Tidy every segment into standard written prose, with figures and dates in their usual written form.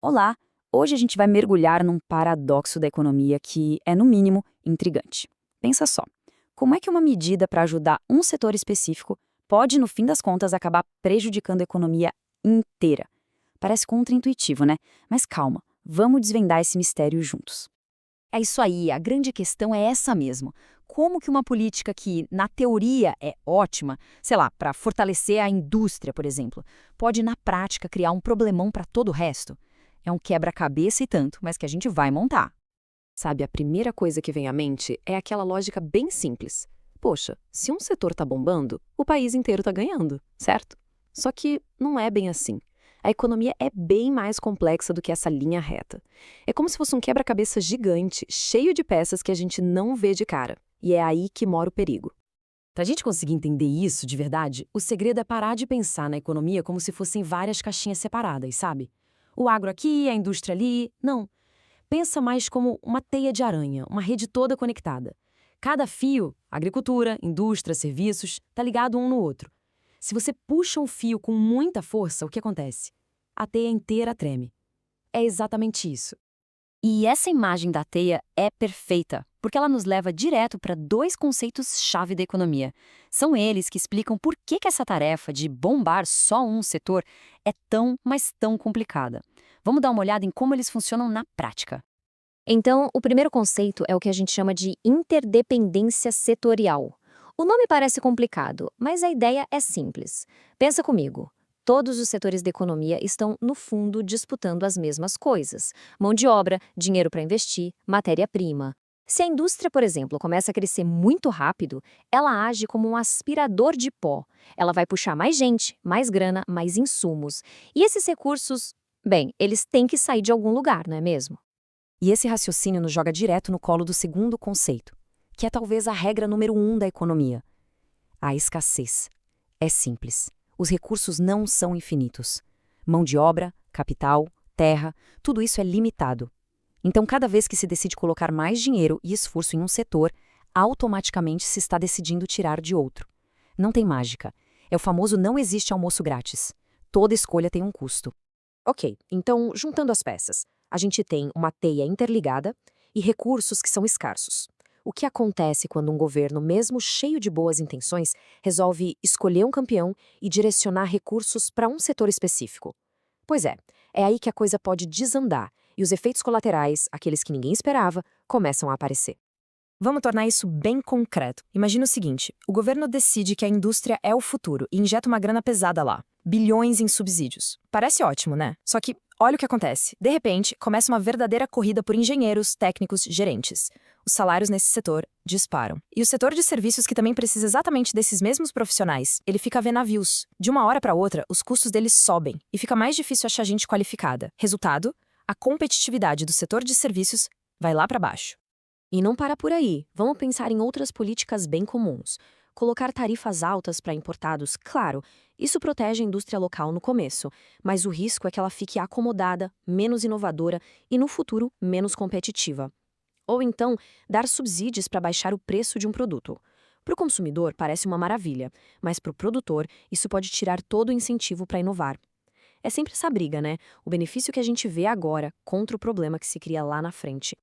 Olá! Hoje a gente vai mergulhar num paradoxo da economia que é, no mínimo, intrigante. Pensa só, como é que uma medida para ajudar um setor específico pode, no fim das contas, acabar prejudicando a economia inteira? Parece contraintuitivo, né? Mas calma, vamos desvendar esse mistério juntos. É isso aí, a grande questão é essa mesmo. Como que uma política que, na teoria, é ótima, sei lá, para fortalecer a indústria, por exemplo, pode, na prática, criar um problemão para todo o resto? É um quebra-cabeça e tanto, mas que a gente vai montar. Sabe, a primeira coisa que vem à mente é aquela lógica bem simples. Poxa, se um setor está bombando, o país inteiro está ganhando, certo? Só que não é bem assim. A economia é bem mais complexa do que essa linha reta. É como se fosse um quebra-cabeça gigante, cheio de peças que a gente não vê de cara. E é aí que mora o perigo. Para a gente conseguir entender isso de verdade, o segredo é parar de pensar na economia como se fossem várias caixinhas separadas, sabe? O agro aqui, a indústria ali. Não. Pensa mais como uma teia de aranha, uma rede toda conectada. Cada fio, agricultura, indústria, serviços, está ligado um no outro. Se você puxa um fio com muita força, o que acontece? A teia inteira treme. É exatamente isso. E essa imagem da teia é perfeita, porque ela nos leva direto para dois conceitos-chave da economia. São eles que explicam por que essa tarefa de bombar só um setor é tão, mas tão complicada. Vamos dar uma olhada em como eles funcionam na prática. Então, o primeiro conceito é o que a gente chama de interdependência setorial. O nome parece complicado, mas a ideia é simples. Pensa comigo. Todos os setores da economia estão, no fundo, disputando as mesmas coisas: mão de obra, dinheiro para investir, matéria-prima. Se a indústria, por exemplo, começa a crescer muito rápido, ela age como um aspirador de pó. Ela vai puxar mais gente, mais grana, mais insumos. E esses recursos, bem, eles têm que sair de algum lugar, não é mesmo? E esse raciocínio nos joga direto no colo do segundo conceito, que é talvez a regra número 1 da economia: a escassez. É simples. Os recursos não são infinitos. Mão de obra, capital, terra, tudo isso é limitado. Então, cada vez que se decide colocar mais dinheiro e esforço em um setor, automaticamente se está decidindo tirar de outro. Não tem mágica. É o famoso não existe almoço grátis. Toda escolha tem um custo. Ok, então, juntando as peças, a gente tem uma teia interligada e recursos que são escassos. O que acontece quando um governo, mesmo cheio de boas intenções, resolve escolher um campeão e direcionar recursos para um setor específico? Pois é aí que a coisa pode desandar e os efeitos colaterais, aqueles que ninguém esperava, começam a aparecer. Vamos tornar isso bem concreto. Imagina o seguinte: o governo decide que a indústria é o futuro e injeta uma grana pesada lá. Bilhões em subsídios. Parece ótimo, né? Só que, olha o que acontece. De repente, começa uma verdadeira corrida por engenheiros, técnicos, gerentes. Os salários nesse setor disparam. E o setor de serviços, que também precisa exatamente desses mesmos profissionais, ele fica a ver navios. De uma hora para outra, os custos deles sobem e fica mais difícil achar gente qualificada. Resultado: a competitividade do setor de serviços vai lá para baixo. E não para por aí. Vamos pensar em outras políticas bem comuns. Colocar tarifas altas para importados, claro, isso protege a indústria local no começo, mas o risco é que ela fique acomodada, menos inovadora e, no futuro, menos competitiva. Ou então, dar subsídios para baixar o preço de um produto. Para o consumidor, parece uma maravilha, mas para o produtor, isso pode tirar todo o incentivo para inovar. É sempre essa briga, né? O benefício que a gente vê agora contra o problema que se cria lá na frente.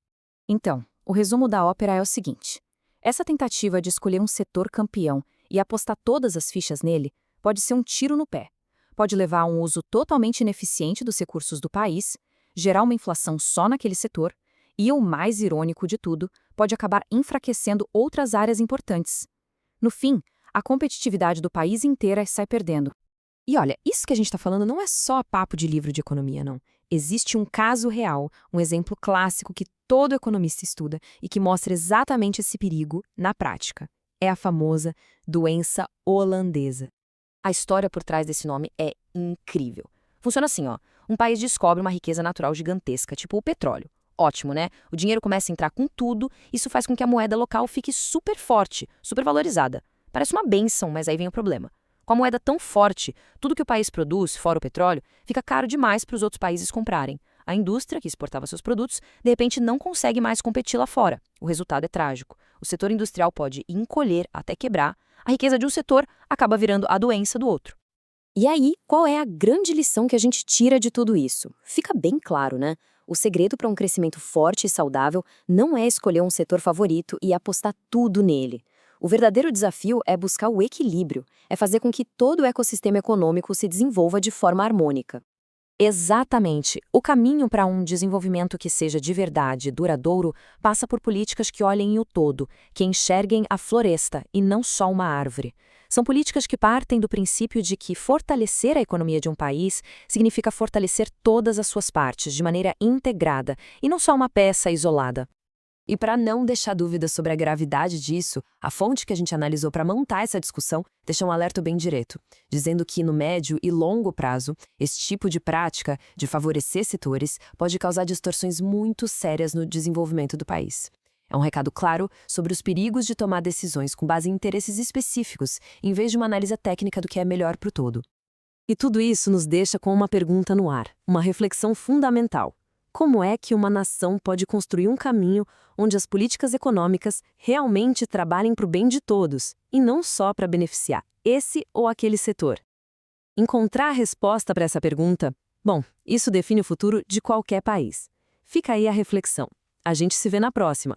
Então, o resumo da ópera é o seguinte: essa tentativa de escolher um setor campeão e apostar todas as fichas nele pode ser um tiro no pé. Pode levar a um uso totalmente ineficiente dos recursos do país, gerar uma inflação só naquele setor e, o mais irônico de tudo, pode acabar enfraquecendo outras áreas importantes. No fim, a competitividade do país inteira sai perdendo. E olha, isso que a gente está falando não é só papo de livro de economia, não. Existe um caso real, um exemplo clássico que todo economista estuda e que mostra exatamente esse perigo na prática. É a famosa doença holandesa. A história por trás desse nome é incrível. Funciona assim, ó. Um país descobre uma riqueza natural gigantesca, tipo o petróleo. Ótimo, né? O dinheiro começa a entrar com tudo, isso faz com que a moeda local fique super forte, super valorizada. Parece uma bênção, mas aí vem o problema. Com a moeda tão forte, tudo que o país produz, fora o petróleo, fica caro demais para os outros países comprarem. A indústria, que exportava seus produtos, de repente não consegue mais competir lá fora. O resultado é trágico. O setor industrial pode encolher até quebrar, a riqueza de um setor acaba virando a doença do outro. E aí, qual é a grande lição que a gente tira de tudo isso? Fica bem claro, né? O segredo para um crescimento forte e saudável não é escolher um setor favorito e apostar tudo nele. O verdadeiro desafio é buscar o equilíbrio, é fazer com que todo o ecossistema econômico se desenvolva de forma harmônica. Exatamente. O caminho para um desenvolvimento que seja de verdade duradouro passa por políticas que olhem o todo, que enxerguem a floresta e não só uma árvore. São políticas que partem do princípio de que fortalecer a economia de um país significa fortalecer todas as suas partes de maneira integrada e não só uma peça isolada. E para não deixar dúvidas sobre a gravidade disso, a fonte que a gente analisou para montar essa discussão deixa um alerta bem direto, dizendo que no médio e longo prazo, esse tipo de prática de favorecer setores pode causar distorções muito sérias no desenvolvimento do país. É um recado claro sobre os perigos de tomar decisões com base em interesses específicos, em vez de uma análise técnica do que é melhor para o todo. E tudo isso nos deixa com uma pergunta no ar, uma reflexão fundamental. Como é que uma nação pode construir um caminho onde as políticas econômicas realmente trabalhem para o bem de todos, e não só para beneficiar esse ou aquele setor? Encontrar a resposta para essa pergunta, bom, isso define o futuro de qualquer país. Fica aí a reflexão. A gente se vê na próxima.